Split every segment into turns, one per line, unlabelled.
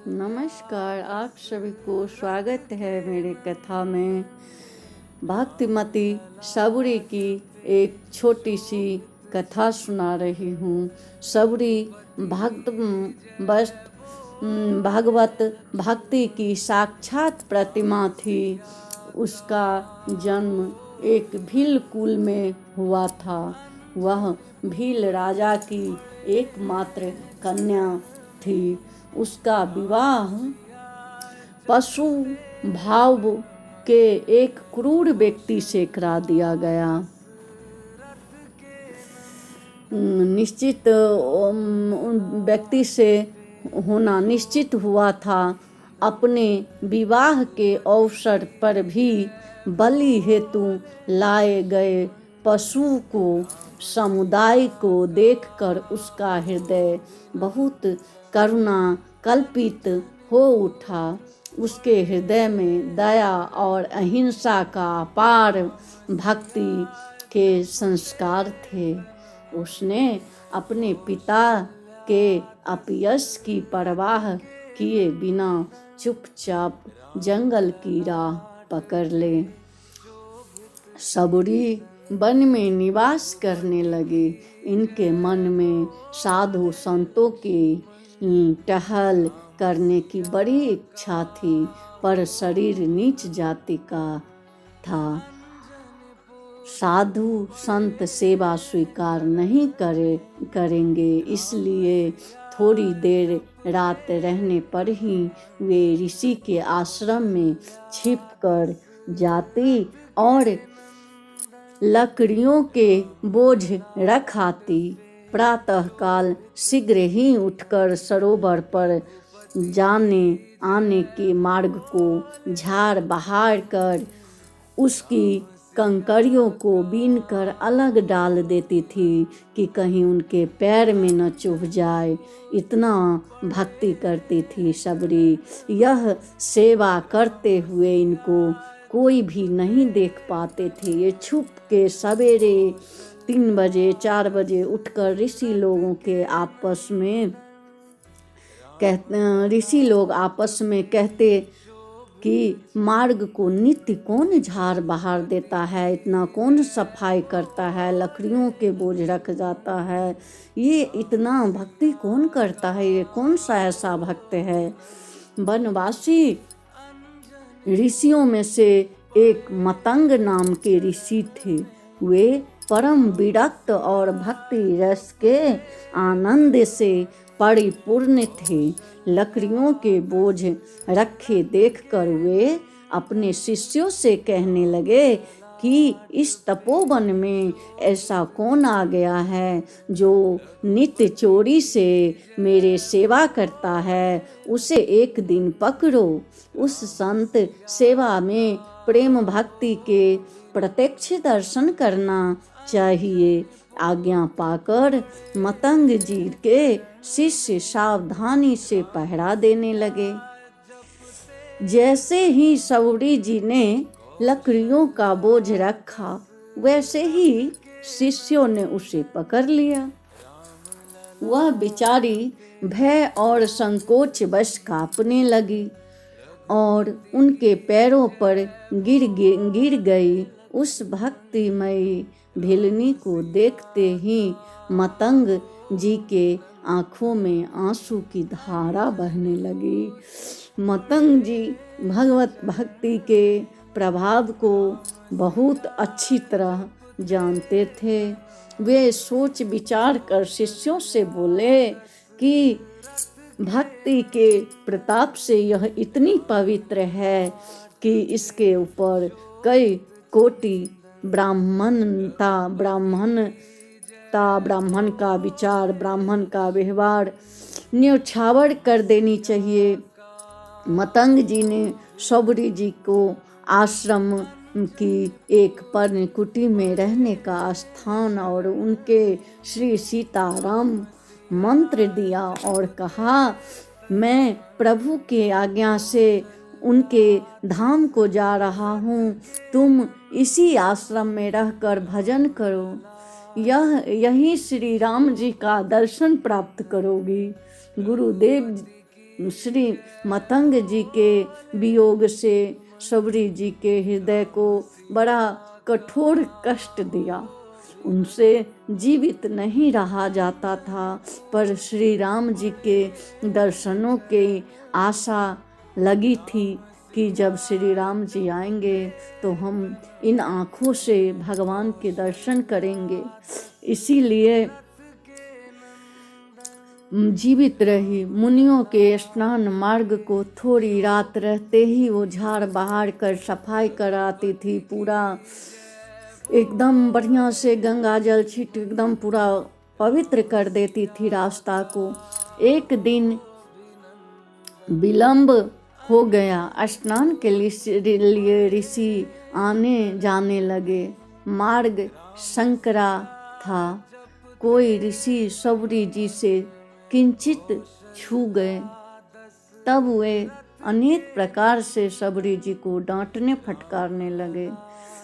नमस्कार, आप सभी को स्वागत है मेरे कथा में। भक्तिमती सबरी की एक छोटी सी कथा सुना रही हूँ। सबरी भागवत भक्ति की साक्षात प्रतिमा थी। उसका जन्म एक भील कुल में हुआ था। वह भील राजा की एकमात्र कन्या थी। उसका विवाह पशु भाव के एक क्रूर व्यक्ति से करा दिया गया। निश्चित व्यक्ति से होना निश्चित हुआ था। अपने विवाह के अवसर पर भी बलि हेतु लाए गए पशु को समुदाय को देखकर उसका हृदय बहुत करुणा कल्पित हो उठा। उसके हृदय में दया और अहिंसा का अपार भक्ति के संस्कार थे। उसने अपने पिता के अपयश की परवाह किए बिना चुपचाप जंगल की राह पकड़ ले सबरी वन में निवास करने लगे। इनके मन में साधु संतों की टहल करने की बड़ी इच्छा थी, पर शरीर नीच जाति का था। साधु संत सेवा स्वीकार नहीं करेंगे, इसलिए थोड़ी देर रात रहने पर ही वे ऋषि के आश्रम में छिपकर जाती और लकड़ियों के बोझ रख आती। प्रातःकाल शीघ्र ही उठकर सरोवर पर जाने आने के मार्ग को झाड़ बहार कर उसकी कंकड़ियों को बीन कर अलग डाल देती थी कि कहीं उनके पैर में न चुभ जाए। इतना भक्ति करती थी सबरी। यह सेवा करते हुए इनको कोई भी नहीं देख पाते थे। ये छुप के सवेरे 3 बजे 4 बजे उठकर ऋषि लोग आपस में कहते कि मार्ग को नित्य कौन झाड़ बहार देता है, इतना कौन सफाई करता है, लकड़ियों के बोझ रख जाता है, ये इतना भक्ति कौन करता है, ये कौन सा ऐसा भक्त है। वनवासी ऋषियों में से एक मतंग नाम के ऋषि थे। वे परम विरक्त और भक्ति रस के आनंद से परिपूर्ण थे। लकड़ियों के बोझ रखे देखकर वे अपने शिष्यों से कहने लगे कि इस तपोवन में ऐसा कौन आ गया है जो नित्य चोरी से मेरे सेवा करता है, उसे एक दिन पकड़ो। उस संत सेवा में प्रेम भक्ति के प्रत्यक्ष दर्शन करना चाहिए। आज्ञा पाकर मतंग जी के शिष्य सावधानी से पहरा देने लगे। जैसे ही सबरी जी ने लकड़ियों का बोझ रखा, वैसे ही शिष्यों ने उसे पकड़ लिया। वह बेचारी भय और संकोच वश कांपने लगी और उनके पैरों पर गिर गई। उस भक्तिमयी भिलनी को देखते ही मतंग जी के आँखों में आंसू की धारा बहने लगी। मतंग जी भगवत भक्ति के प्रभाव को बहुत अच्छी तरह जानते थे। वे सोच विचार कर शिष्यों से बोले कि भक्ति के प्रताप से यह इतनी पवित्र है कि इसके ऊपर कई कोटि ब्राह्मण का विचार, ब्राह्मण का व्यवहार न्योछावर कर देनी चाहिए। मतंग जी ने सबरी जी को आश्रम की एक पर्णकुटी में रहने का स्थान और उनके श्री सीताराम मंत्र दिया और कहा, मैं प्रभु के आज्ञा से उनके धाम को जा रहा हूँ, तुम इसी आश्रम में रहकर भजन करो, यही श्री राम जी का दर्शन प्राप्त करोगी। गुरुदेव श्री मतंग जी के वियोग से सबरी जी के हृदय को बड़ा कठोर कष्ट दिया। उनसे जीवित नहीं रहा जाता था, पर श्री राम जी के दर्शनों की आशा लगी थी कि जब श्री राम जी आएंगे तो हम इन आँखों से भगवान के दर्शन करेंगे। इसीलिए जीवित रही। मुनियों के स्नान मार्ग को थोड़ी रात रहते ही वो झाड़ बहार कर सफाई कराती थी। पूरा एकदम बढ़िया से गंगा जल छीट एकदम पूरा पवित्र कर देती थी रास्ता को। एक दिन विलंब हो गया। स्नान के लिए ऋषि आने जाने लगे। मार्ग संकरा था। कोई ऋषि सबरी जी से किंचित छू गए, तब वे अनेक प्रकार से सबरी जी को डांटने फटकारने लगे।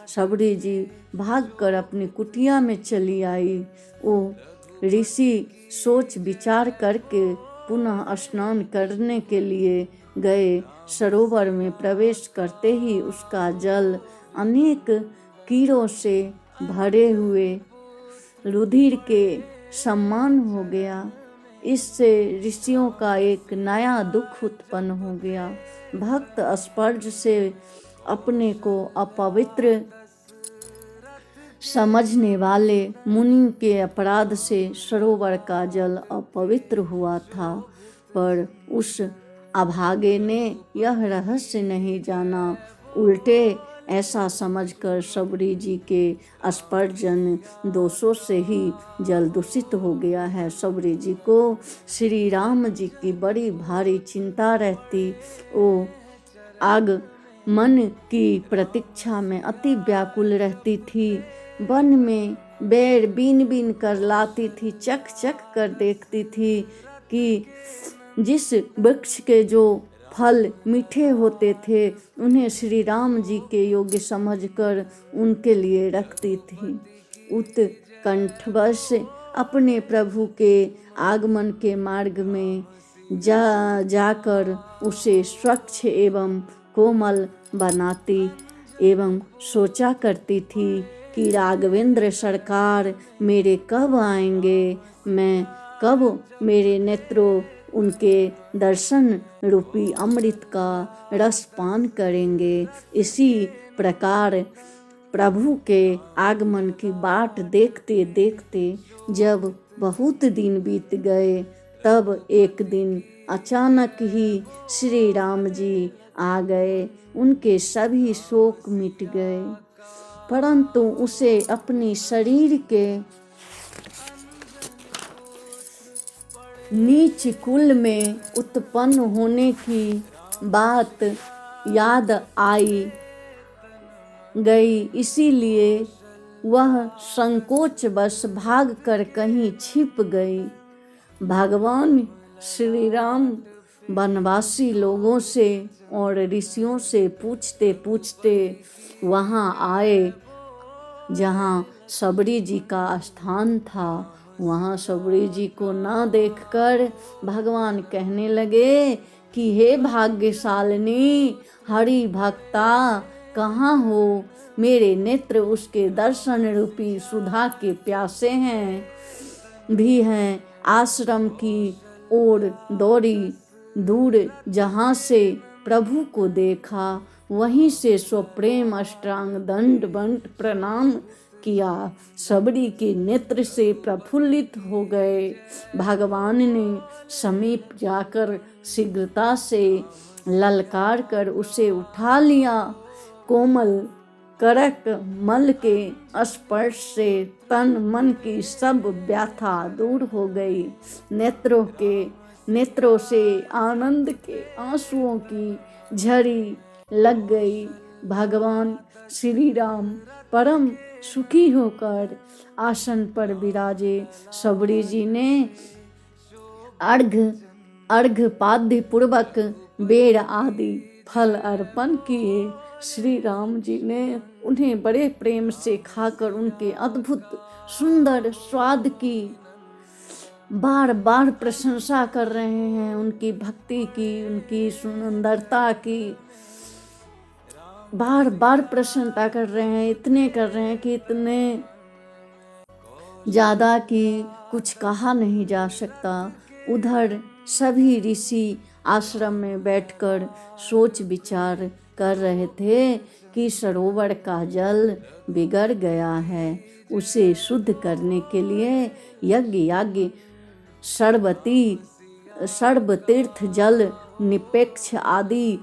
सबरी जी भागकर अपनी कुटिया में चली आई। वो ऋषि सोच विचार करके पुनः स्नान करने के लिए गए। सरोवर में प्रवेश करते ही उसका जल अनेक कीड़ों से भरे हुए रुधिर के समान हो गया। इससे ऋषियों का एक नया दुख उत्पन्न हो गया। भक्त स्पर्श से अपने को अपवित्र समझने वाले मुनि के अपराध से सरोवर का जल अपवित्र हुआ था, पर उस अभागे ने यह रहस्य नहीं जाना। उल्टे ऐसा समझकर सबरी जी के स्पर्शन दोषों से ही जल दूषित हो गया है। सबरी जी को श्री राम जी की बड़ी भारी चिंता रहती। वो आगमन की प्रतीक्षा में अति व्याकुल रहती थी। वन में बेर बीन बीन कर लाती थी, चख चख कर देखती थी कि जिस वृक्ष के जो फल मीठे होते थे उन्हें श्री राम जी के योग्य समझकर उनके लिए रखती थी। उत्कंठवश अपने प्रभु के आगमन के मार्ग में जाकर उसे स्वच्छ एवं कोमल बनाती एवं सोचा करती थी कि राघवेंद्र सरकार मेरे कब आएंगे, मैं कब मेरे नेत्रों उनके दर्शन रूपी अमृत का रसपान करेंगे। इसी प्रकार प्रभु के आगमन की बाट देखते देखते जब बहुत दिन बीत गए, तब एक दिन अचानक ही श्री राम जी आ गए। उनके सभी शोक मिट गए, परंतु उसे अपनी शरीर के नीच कुल में उत्पन्न होने की बात याद आई गई। इसीलिए वह संकोचवश भागकर कहीं छिप गई। भगवान श्री राम वनवासी लोगों से और ऋषियों से पूछते पूछते वहाँ आए जहाँ सबरी जी का स्थान था। वहाँ सबरी जी को ना देखकर भगवान कहने लगे कि हे भाग्यशालिनी, हरि भक्ता कहाँ हो? मेरे नेत्र उसके दर्शन रूपी सुधा के प्यासे हैं। आश्रम की ओर दौड़ी, दूर जहाँ से प्रभु को देखा वहीं से स्वप्रेम अष्टांग दंड प्रणाम किया। सबरी के नेत्र से प्रफुल्लित हो गए। भगवान ने समीप जाकर शीघ्रता से ललकार कर उसे उठा लिया। कोमल करक मल के स्पर्श से तन मन की सब व्यथा दूर हो गई। नेत्रों से आनंद के आंसुओं की झड़ी लग गई। भगवान श्री राम परम सुखी होकर आसन पर विराजे। सबरी जी ने अर्घ्यपाद्य पूर्वक बेर आदि फल अर्पण किए। श्री राम जी ने उन्हें बड़े प्रेम से खाकर उनके अद्भुत सुंदर स्वाद की बार बार प्रशंसा कर रहे हैं उनकी भक्ति की, उनकी सुंदरता की, बार बार प्रशंसा कर रहे हैं, इतने कर रहे हैं कि इतने ज़्यादा कि कुछ कहा नहीं जा सकता। उधर सभी ऋषि आश्रम में बैठकर सोच विचार कर रहे थे कि सरोवर का जल बिगड़ गया है, उसे शुद्ध करने के लिए यज्ञ सर्व तीर्थ जल निपेक्ष आदि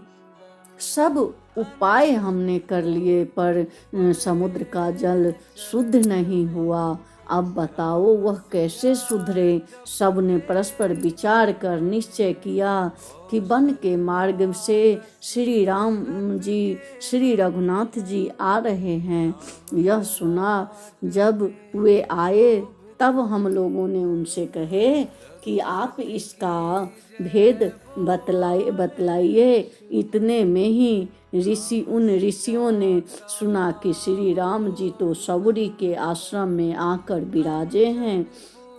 सब उपाय हमने कर लिए, पर समुद्र का जल शुद्ध नहीं हुआ। अब बताओ वह कैसे सुधरे। सब ने परस्पर विचार कर निश्चय किया कि वन के मार्ग से श्री राम जी, श्री रघुनाथ जी आ रहे हैं। यह सुना जब वे आए तब हम लोगों ने उनसे कहे कि आप इसका भेद बतलाइए। इतने में ही उन ऋषियों ने सुना कि श्री राम जी तो सबरी के आश्रम में आकर विराजे हैं।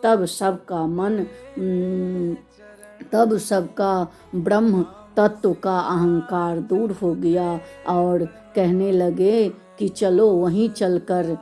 तब सबका ब्रह्म तत्व का अहंकार दूर हो गया और कहने लगे कि चलो वहीं चलकर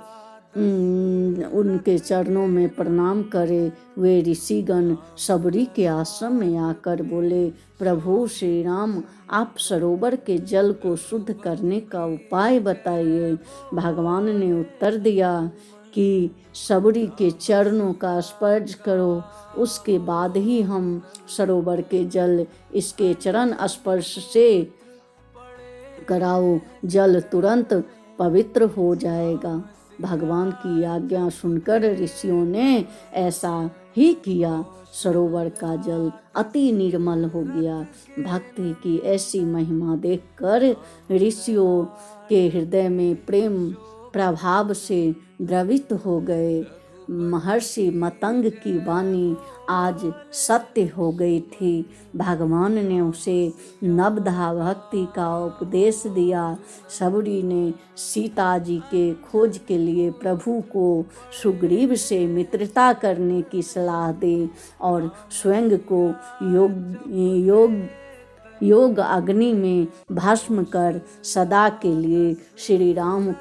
उनके चरणों में प्रणाम करे। वे ऋषिगण सबरी के आश्रम में आकर बोले, प्रभु श्री राम, आप सरोवर के जल को शुद्ध करने का उपाय बताइए। भगवान ने उत्तर दिया कि सबरी के चरणों का स्पर्श करो, उसके बाद ही हम सरोवर के जल, इसके चरण स्पर्श से कराओ, जल तुरंत पवित्र हो जाएगा। भगवान की आज्ञा सुनकर ऋषियों ने ऐसा ही किया। सरोवर का जल अति निर्मल हो गया। भक्ति की ऐसी महिमा देखकर ऋषियों के हृदय में प्रेम प्रभाव से द्रवित हो गए। महर्षि मतंग की वाणी आज सत्य हो गई थी। भगवान ने उसे नवधा भक्ति का उपदेश दिया। सबरी ने सीता जी के खोज के लिए प्रभु को सुग्रीव से मित्रता करने की सलाह दी और स्वयं को योग अग्नि में भस्म कर सदा के लिए श्री राम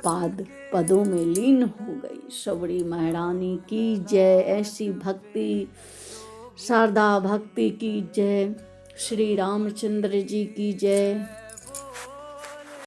पदों में लीन हो गई। सबरी महारानी की जय। ऐसी भक्ति, शारदा भक्ति की जय। श्री रामचंद्र जी की जय।